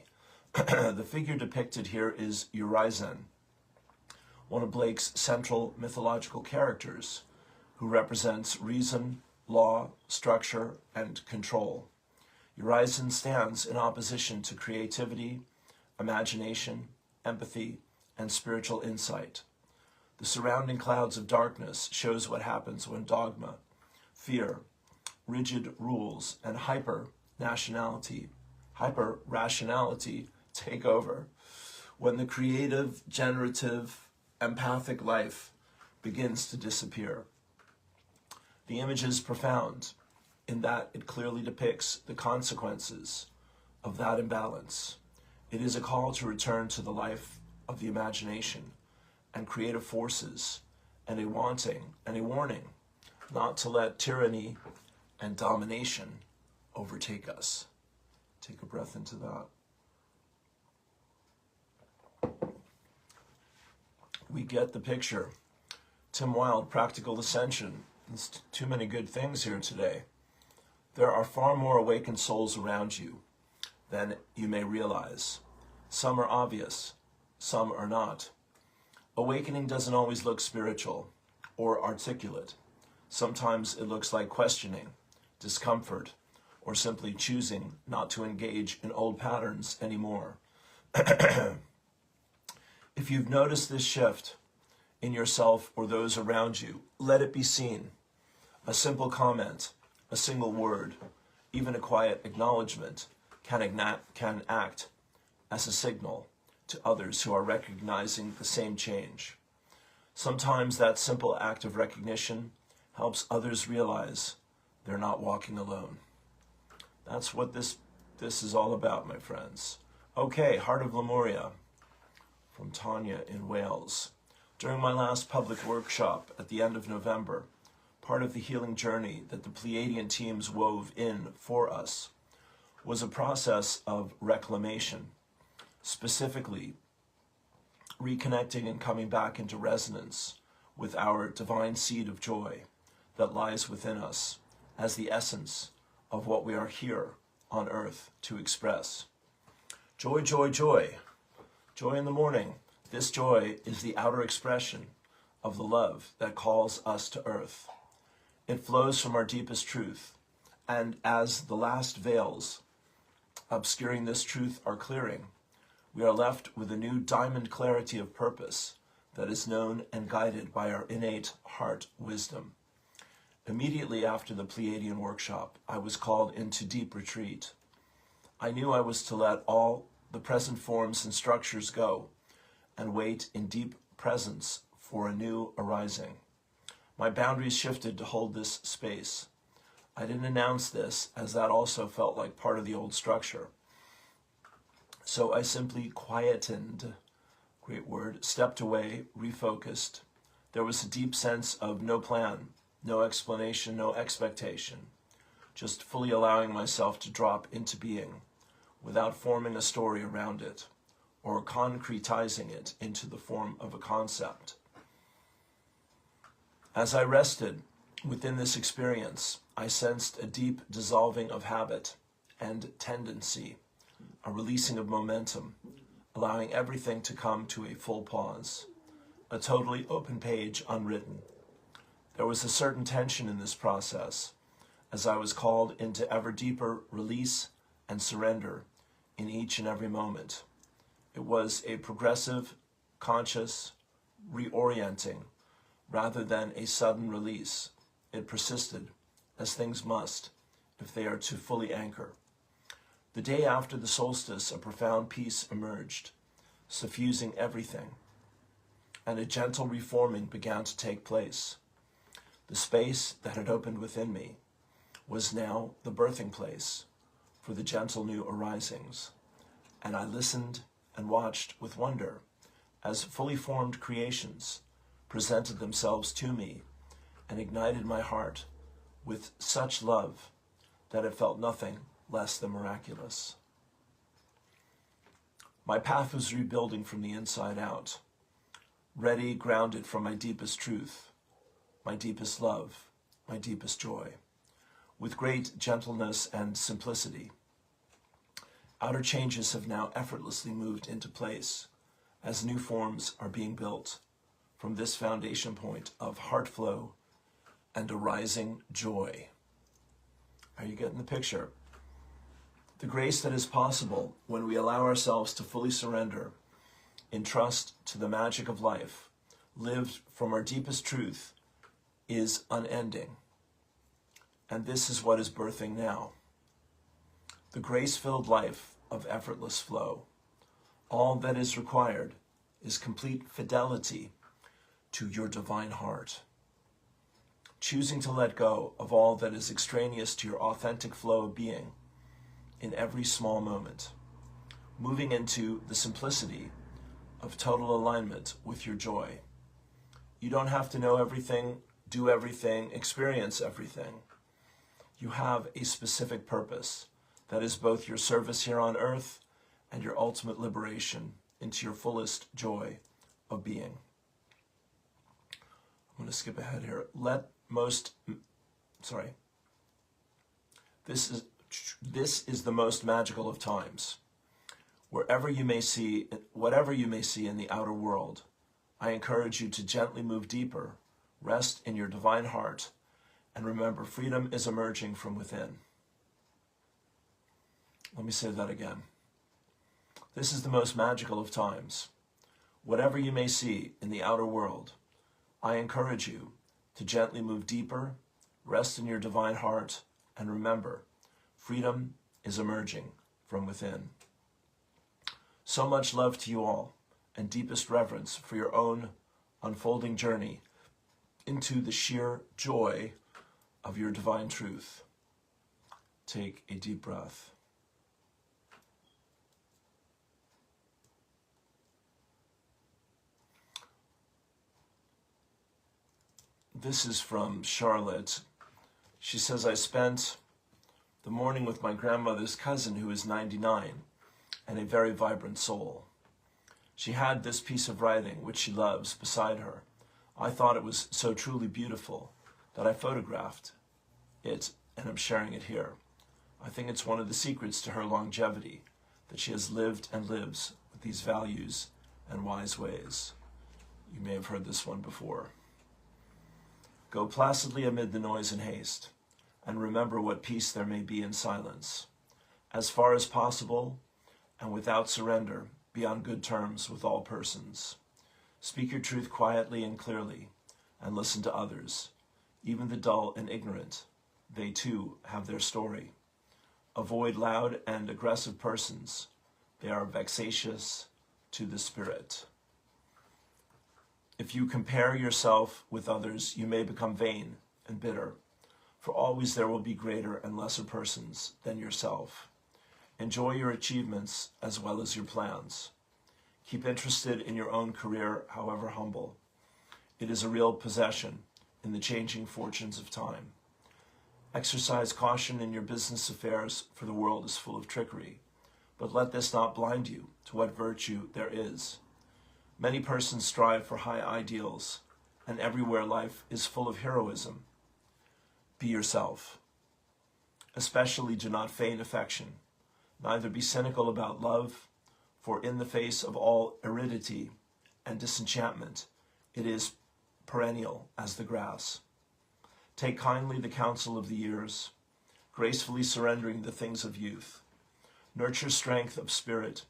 The figure depicted here is Urizen, one of Blake's central mythological characters, who represents reason, law, structure, and control. Urizen stands in opposition to creativity, imagination, empathy, and spiritual insight. The surrounding clouds of darkness shows what happens when dogma, fear, rigid rules, and hyper-rationality take over, when the creative, generative, empathic life begins to disappear. The image is profound in that it clearly depicts the consequences of that imbalance. It is a call to return to the life of the imagination and creative forces, and a warning not to let tyranny and domination overtake us. Take a breath into that. We get the picture. Tim Wilde, Practical Ascension. There's too many good things here today. There are far more awakened souls around you than you may realize. Some are obvious, some are not. Awakening doesn't always look spiritual or articulate. Sometimes it looks like questioning, discomfort, or simply choosing not to engage in old patterns anymore. If you've noticed this shift in yourself or those around you, let it be seen. A simple comment, a single word, even a quiet acknowledgement can act as a signal to others who are recognizing the same change. Sometimes that simple act of recognition helps others realize they're not walking alone. That's what this is all about, my friends. Okay, Heart of Lemuria, from Tanya in Wales. During my last public workshop at the end of November, part of the healing journey that the Pleiadian teams wove in for us was a process of reclamation, specifically reconnecting and coming back into resonance with our divine seed of joy, that lies within us as the essence of what we are here on earth to express. Joy, joy, joy. Joy in the morning. This joy is the outer expression of the love that calls us to earth. It flows from our deepest truth, and as the last veils obscuring this truth are clearing, we are left with a new diamond clarity of purpose that is known and guided by our innate heart wisdom. Immediately after the Pleiadian workshop, I was called into deep retreat. I knew I was to let all the present forms and structures go and wait in deep presence for a new arising. My boundaries shifted to hold this space. I didn't announce this, as that also felt like part of the old structure. So I simply quietened, great word, stepped away, refocused. There was a deep sense of no plan, no explanation, no expectation, just fully allowing myself to drop into being without forming a story around it or concretizing it into the form of a concept. As I rested within this experience, I sensed a deep dissolving of habit and tendency, a releasing of momentum, allowing everything to come to a full pause, a totally open page unwritten. There was a certain tension in this process as I was called into ever deeper release and surrender in each and every moment. It was a progressive, conscious reorienting rather than a sudden release. It persisted, as things must, if they are to fully anchor. The day after the solstice, a profound peace emerged, suffusing everything, and a gentle reforming began to take place. The space that had opened within me was now the birthing place for the gentle new arisings, and I listened and watched with wonder as fully formed creations presented themselves to me and ignited my heart with such love that it felt nothing less than miraculous. My path was rebuilding from the inside out, ready, grounded from my deepest truth, my deepest love, my deepest joy, with great gentleness and simplicity. Outer changes have now effortlessly moved into place as new forms are being built from this foundation point of heart flow and arising joy. Are you getting the picture? The grace that is possible when we allow ourselves to fully surrender in trust to the magic of life, lived from our deepest truth, is unending. And this is what is birthing now. The grace-filled life of effortless flow. All that is required is complete fidelity to your divine heart. Choosing to let go of all that is extraneous to your authentic flow of being in every small moment. Moving into the simplicity of total alignment with your joy. You don't have to know everything, do everything, experience everything. You have a specific purpose that is both your service here on earth and your ultimate liberation into your fullest joy of being. I'm going to skip ahead here. This is the most magical of times. Whatever you may see in the outer world, I encourage you to gently move deeper, rest in your divine heart, and remember freedom is emerging from within. Let me say that again. This is the most magical of times. Whatever you may see in the outer world, I encourage you to gently move deeper, rest in your divine heart, and remember, freedom is emerging from within. So much love to you all, and deepest reverence for your own unfolding journey into the sheer joy of your divine truth. Take a deep breath. This is from Charlotte. She says, I spent the morning with my grandmother's cousin who is 99 and a very vibrant soul. She had this piece of writing, which she loves, beside her. I thought it was so truly beautiful that I photographed it and I'm sharing it here. I think it's one of the secrets to her longevity, that she has lived and lives with these values and wise ways. You may have heard this one before. Go placidly amid the noise and haste, and remember what peace there may be in silence. As far as possible, and without surrender, be on good terms with all persons. Speak your truth quietly and clearly, and listen to others, even the dull and ignorant. They too have their story. Avoid loud and aggressive persons. They are vexatious to the spirit. If you compare yourself with others, you may become vain and bitter, for always there will be greater and lesser persons than yourself. Enjoy your achievements as well as your plans. Keep interested in your own career, however humble. It is a real possession in the changing fortunes of time. Exercise caution in your business affairs, for the world is full of trickery. But let this not blind you to what virtue there is. Many persons strive for high ideals, and everywhere life is full of heroism. Be yourself. Especially do not feign affection. Neither be cynical about love, for in the face of all aridity and disenchantment, it is perennial as the grass. Take kindly the counsel of the years, gracefully surrendering the things of youth. Nurture strength of spirit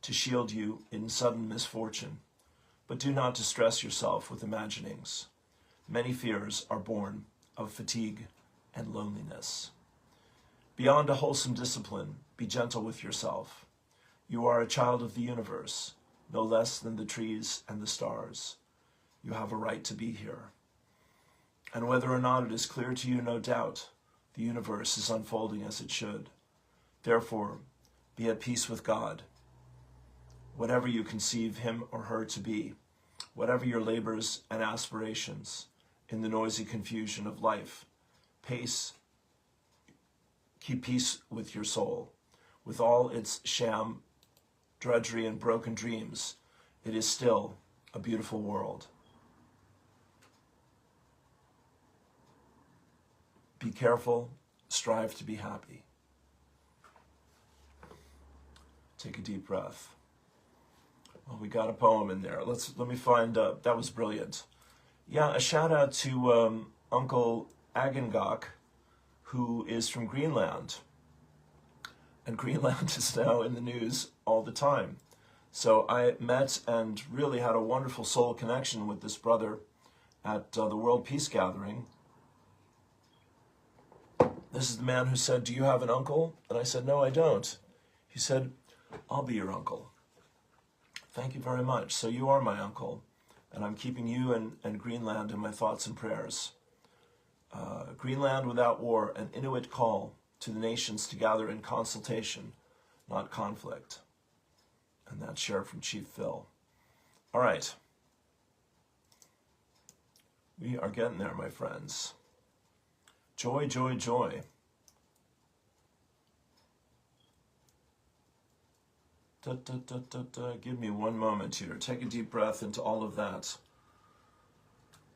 to shield you in sudden misfortune, but do not distress yourself with imaginings. Many fears are born of fatigue and loneliness. Beyond a wholesome discipline, be gentle with yourself. You are a child of the universe, no less than the trees and the stars. You have a right to be here. And whether or not it is clear to you, no doubt, the universe is unfolding as it should. Therefore, be at peace with God. Whatever you conceive him or her to be, whatever your labors and aspirations, in the noisy confusion of life, keep peace with your soul. With all its sham, drudgery, and broken dreams, it is still a beautiful world. Be careful, strive to be happy. Take a deep breath. Well, we got a poem in there. Let me find, that was brilliant. Yeah, a shout out to Uncle Agengok, who is from Greenland. And Greenland is now in the news all the time. So I met and really had a wonderful soul connection with this brother at the World Peace Gathering. This is the man who said, "Do you have an uncle?" And I said, "No, I don't." He said, "I'll be your uncle." Thank you very much. So you are my uncle, and I'm keeping you and Greenland in my thoughts and prayers. Greenland without war, an Inuit call to the nations to gather in consultation, not conflict. And that's shared from Chief Phil. All right. We are getting there, my friends. Joy, joy, joy. Give me one moment here. Take a deep breath into all of that.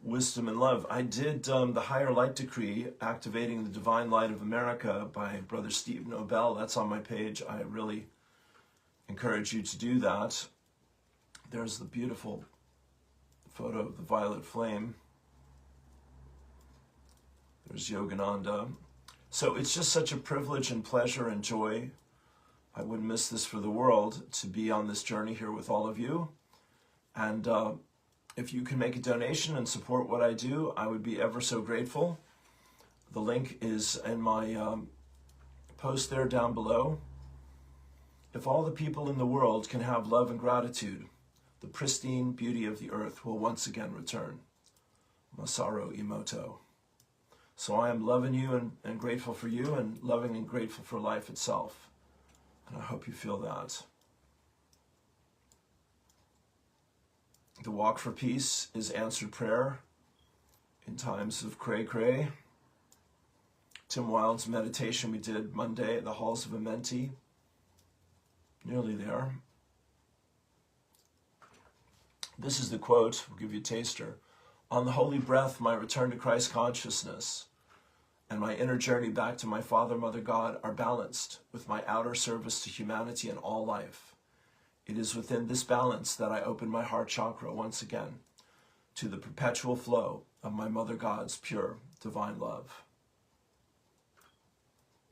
Wisdom and love. I did the Higher Light Decree, Activating the Divine Light of America by Brother Steve Nobel. That's on my page. I really encourage you to do that. There's the beautiful photo of the violet flame. There's Yogananda. So it's just such a privilege and pleasure and joy. I wouldn't miss this for the world, to be on this journey here with all of you. And if you can make a donation and support what I do, I would be ever so grateful. The link is in my post there down below. If all the people in the world can have love and gratitude, the pristine beauty of the earth will once again return. Masaru Emoto. So I am loving you and grateful for you, and loving and grateful for life itself. And I hope you feel that. The walk for peace is answered prayer in times of cray-cray. Tim Wilde's meditation we did Monday at the Halls of Amenti. Nearly there. This is the quote, we'll give you a taster. On the holy breath, my return to Christ consciousness and my inner journey back to my Father, Mother God are balanced with my outer service to humanity and all life. It is within this balance that I open my heart chakra once again to the perpetual flow of my Mother God's pure divine love.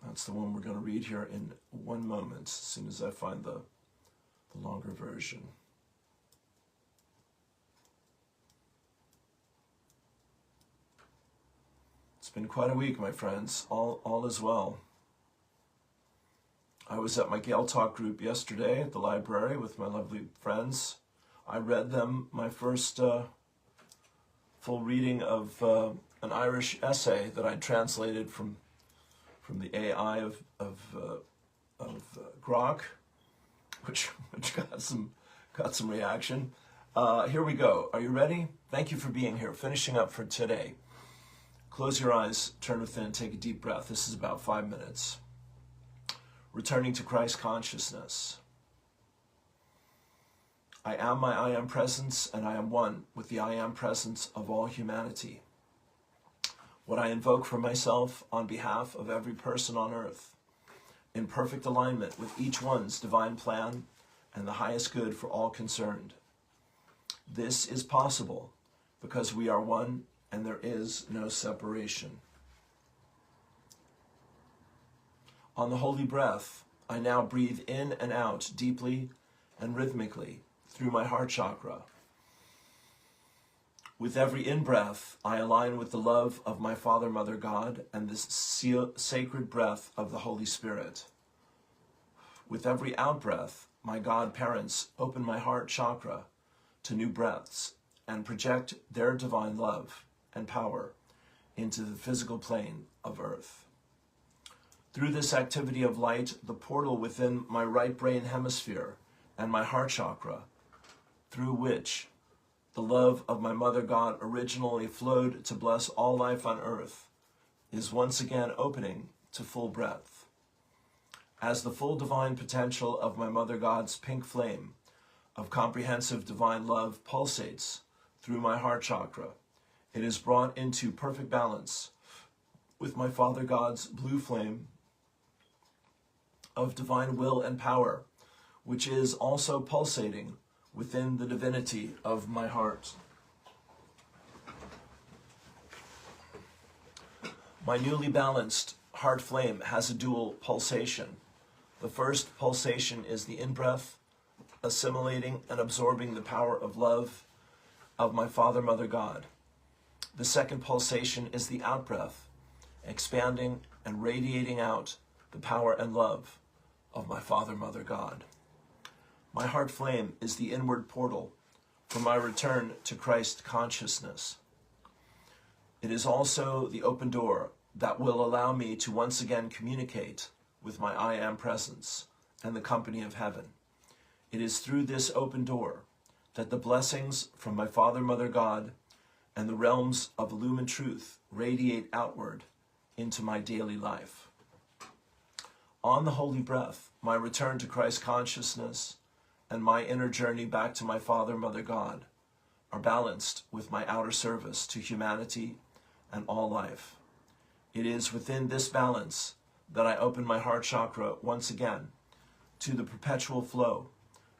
That's the one we're going to read here in one moment, as soon as I find the longer version. It's been quite a week, my friends. All is well. I was at my Gale Talk group yesterday at the library with my lovely friends. I read them my first full reading of an Irish essay that I translated from the AI of Grok, which got some reaction. Here we go. Are you ready? Thank you for being here. Finishing up for today. Close your eyes, turn within, take a deep breath. This is about 5 minutes. Returning to Christ consciousness. I am my I am presence, and I am one with the I am presence of all humanity. What I invoke for myself on behalf of every person on earth, in perfect alignment with each one's divine plan and the highest good for all concerned. This is possible because we are one and there is no separation. On the holy breath, I now breathe in and out deeply and rhythmically through my heart chakra. With every in-breath, I align with the love of my Father, Mother God, and this sacred breath of the Holy Spirit. With every out-breath, my God parents open my heart chakra to new breaths and project their divine love and power into the physical plane of earth. Through this activity of light, the portal within my right brain hemisphere and my heart chakra, through which the love of my Mother God originally flowed to bless all life on earth, is once again opening to full breadth. As the full divine potential of my Mother God's pink flame of comprehensive divine love pulsates through my heart chakra, it is brought into perfect balance with my Father God's blue flame of divine will and power, which is also pulsating within the divinity of my heart. My newly balanced heart flame has a dual pulsation. The first pulsation is the in-breath, assimilating and absorbing the power of love of my Father, Mother God. The second pulsation is the out-breath, expanding and radiating out the power and love of my Father, Mother God. My heart flame is the inward portal for my return to Christ consciousness. It is also the open door that will allow me to once again communicate with my I am presence and the company of heaven. It is through this open door that the blessings from my Father, Mother God, and the realms of illumined truth radiate outward into my daily life. On the holy breath, my return to Christ consciousness and my inner journey back to my Father, Mother God are balanced with my outer service to humanity and all life. It is within this balance that I open my heart chakra once again to the perpetual flow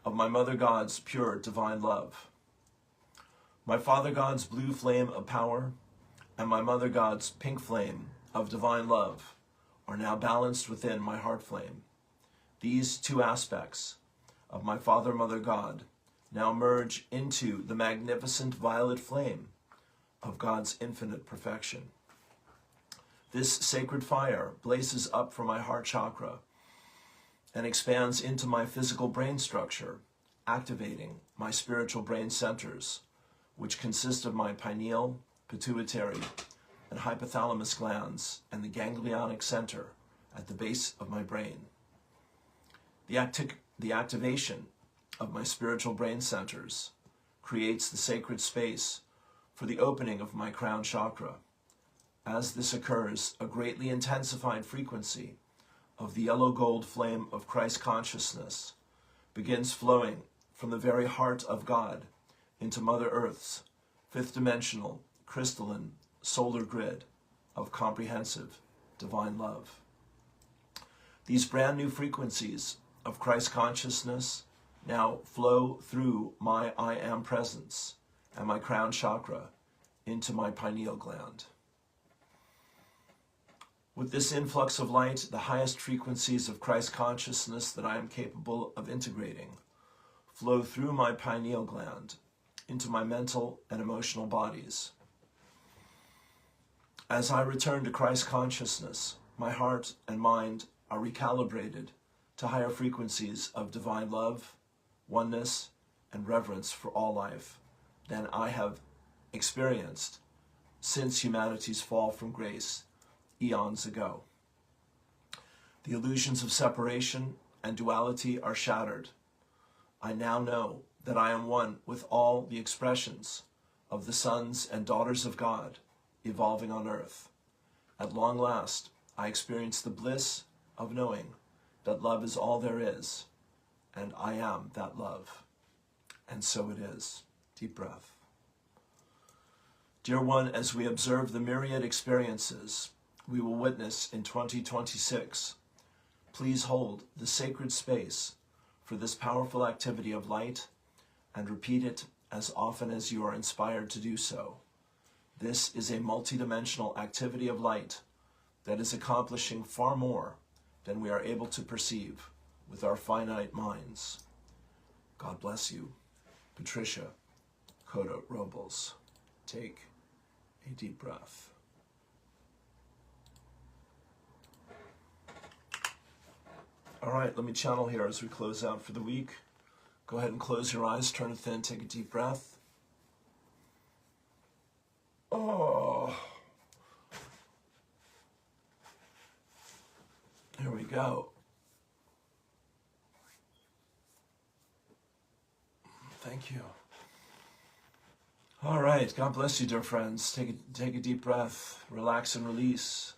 of my Mother God's pure divine love. My Father God's blue flame of power and my Mother God's pink flame of divine love are now balanced within my heart flame. These two aspects of my Father, Mother God now merge into the magnificent violet flame of God's infinite perfection. This sacred fire blazes up from my heart chakra and expands into my physical brain structure, activating my spiritual brain centers, which consist of my pineal, pituitary, and hypothalamus glands and the ganglionic center at the base of my brain. The activation of my spiritual brain centers creates the sacred space for the opening of my crown chakra. As this occurs, a greatly intensified frequency of the yellow gold flame of Christ consciousness begins flowing from the very heart of God into Mother Earth's fifth dimensional, crystalline, solar grid of comprehensive divine love. These brand new frequencies of Christ consciousness now flow through my I am presence and my crown chakra into my pineal gland. With this influx of light, the highest frequencies of Christ consciousness that I am capable of integrating flow through my pineal gland into my mental and emotional bodies. As I return to Christ consciousness, my heart and mind are recalibrated to higher frequencies of divine love, oneness, and reverence for all life than I have experienced since humanity's fall from grace eons ago. The illusions of separation and duality are shattered. I now know that I am one with all the expressions of the sons and daughters of God evolving on earth. At long last, I experience the bliss of knowing that love is all there is, and I am that love. And so it is. Deep breath. Dear one, as we observe the myriad experiences we will witness in 2026, please hold the sacred space for this powerful activity of light and repeat it as often as you are inspired to do so. This is a multidimensional activity of light that is accomplishing far more than we are able to perceive with our finite minds. God bless you. Patricia Cota Robles. Take a deep breath. All right, let me channel here as we close out for the week. Go ahead and close your eyes, turn it thin, take a deep breath. Oh. Here we go. Thank you. All right, God bless you, dear friends. Take a deep breath. Relax and release.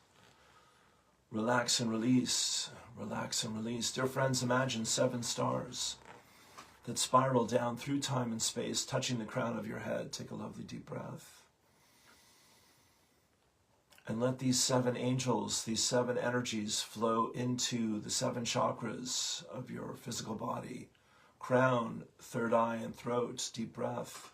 Relax and release. Relax and release. Dear friends, imagine 7 stars that spiral down through time and space, touching the crown of your head. Take a lovely deep breath. And let these 7 angels, these 7 energies flow into the 7 chakras of your physical body. Crown, third eye, and throat. Deep breath.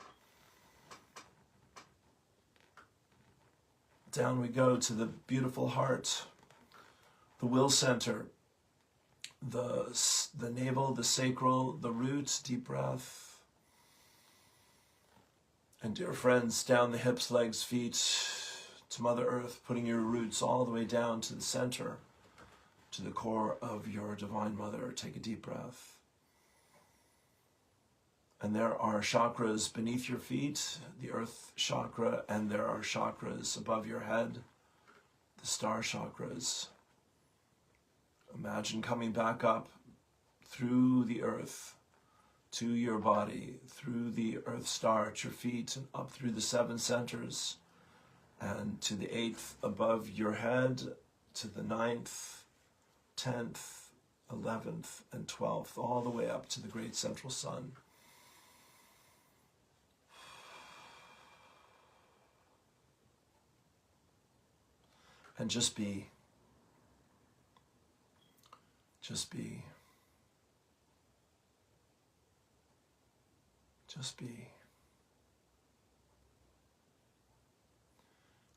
Down we go to the beautiful heart, the will center, the navel, the sacral, the root. Deep breath. And dear friends, down the hips, legs, feet, to Mother Earth, putting your roots all the way down to the center, to the core of your Divine Mother. Take a deep breath. And there are chakras beneath your feet, the Earth chakra, and there are chakras above your head, the star chakras. Imagine coming back up through the Earth to your body, through the Earth star at your feet, and up through the 7 centers, and to the 8th above your head, to the 9th, 10th, 11th, and 12th, all the way up to the great central sun. And just be. Just be. Just be.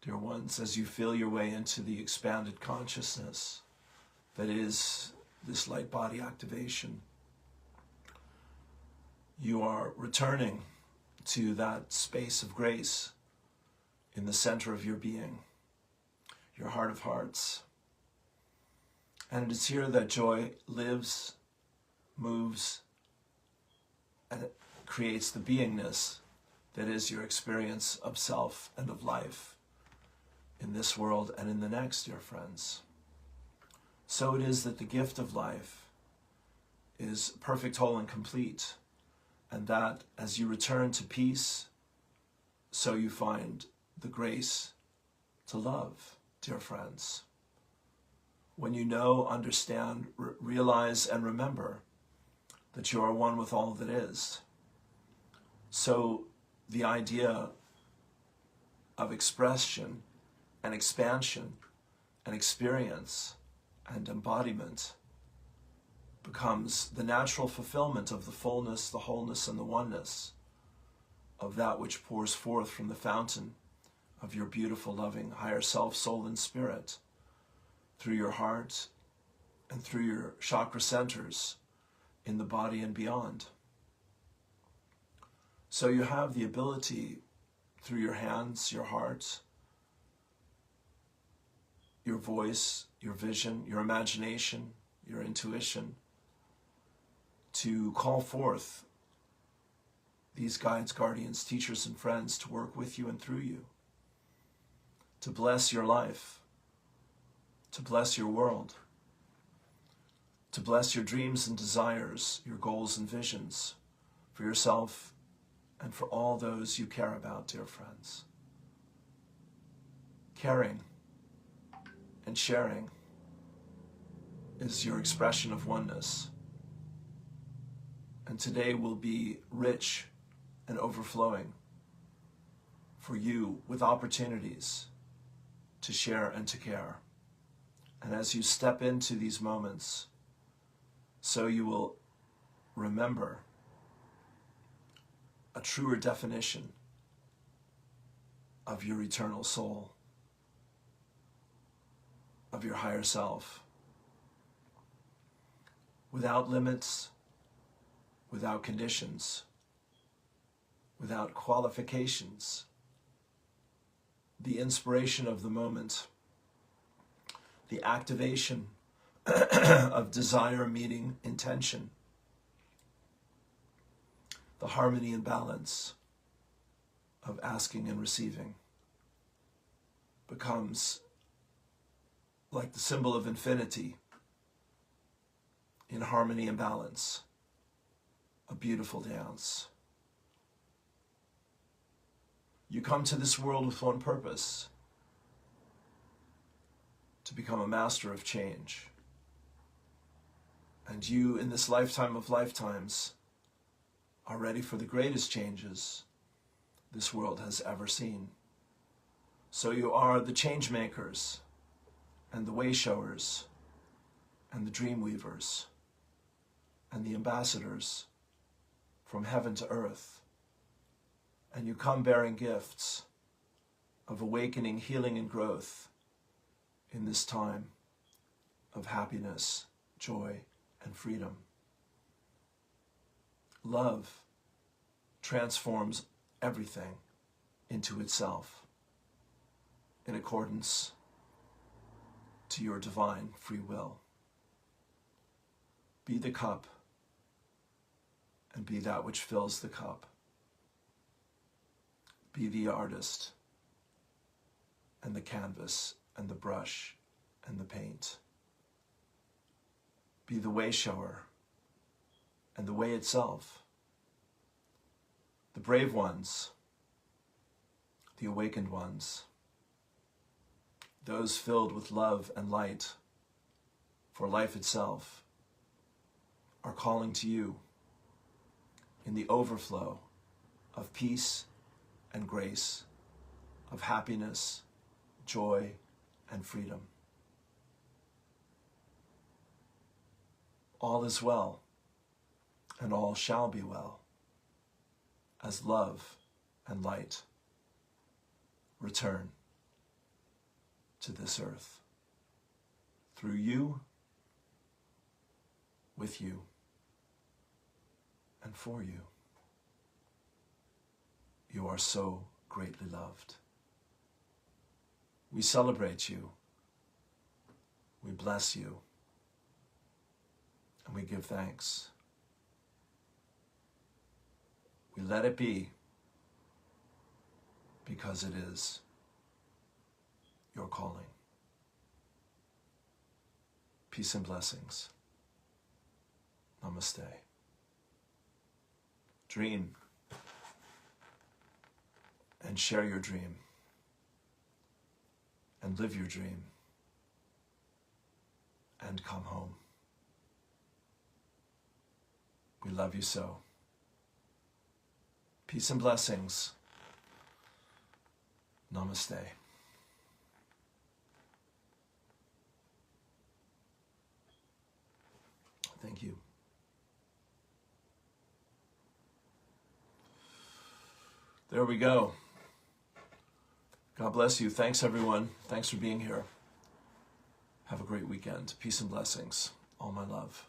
Dear ones, as you feel your way into the expanded consciousness that is this light body activation, you are returning to that space of grace in the center of your being, your heart of hearts. And it is here that joy lives, moves, and it creates the beingness that is your experience of self and of life in this world and in the next, dear friends. So it is that the gift of life is perfect, whole, and complete, and that as you return to peace, so you find the grace to love, dear friends. When you know, understand, realize, and remember that you are one with all that is. So the idea of expression and expansion and experience and embodiment becomes the natural fulfillment of the fullness, the wholeness, and the oneness of that which pours forth from the fountain of your beautiful, loving, higher self, soul, and spirit through your heart and through your chakra centers in the body and beyond. So you have the ability through your hands, your heart, your voice, your vision, your imagination, your intuition, to call forth these guides, guardians, teachers, and friends to work with you and through you, to bless your life, to bless your world, to bless your dreams and desires, your goals and visions for yourself and for all those you care about, dear friends. Caring and sharing is your expression of oneness. And today will be rich and overflowing for you with opportunities to share and to care. And as you step into these moments, so you will remember a truer definition of your eternal soul, of your higher self, without limits, without conditions, without qualifications. The inspiration of the moment, the activation of desire meeting intention, the harmony and balance of asking and receiving becomes like the symbol of infinity in harmony and balance, a beautiful dance. You come to this world with one purpose: to become a master of change. And you, in this lifetime of lifetimes, are ready for the greatest changes this world has ever seen. So you are the change makers and the way showers and the dream weavers and the ambassadors from heaven to earth. And you come bearing gifts of awakening, healing, and growth in this time of happiness, joy, and freedom. Love transforms everything into itself in accordance to your divine free will. Be the cup and be that which fills the cup. Be the artist and the canvas and the brush and the paint. Be the way shower and the way itself. The brave ones, the awakened ones, those filled with love and light for life itself, are calling to you in the overflow of peace and grace, of happiness, joy, and freedom. All is well, and all shall be well, as love and light return to this earth, through you, with you, and for you. You are so greatly loved. We celebrate you, we bless you, and we give thanks. We let it be, because it is your calling. Peace and blessings. Namaste. Dream and share your dream and live your dream and come home. We love you so. Peace and blessings. Namaste. Thank you. There we go. God bless you. Thanks, everyone. Thanks for being here. Have a great weekend. Peace and blessings. All my love.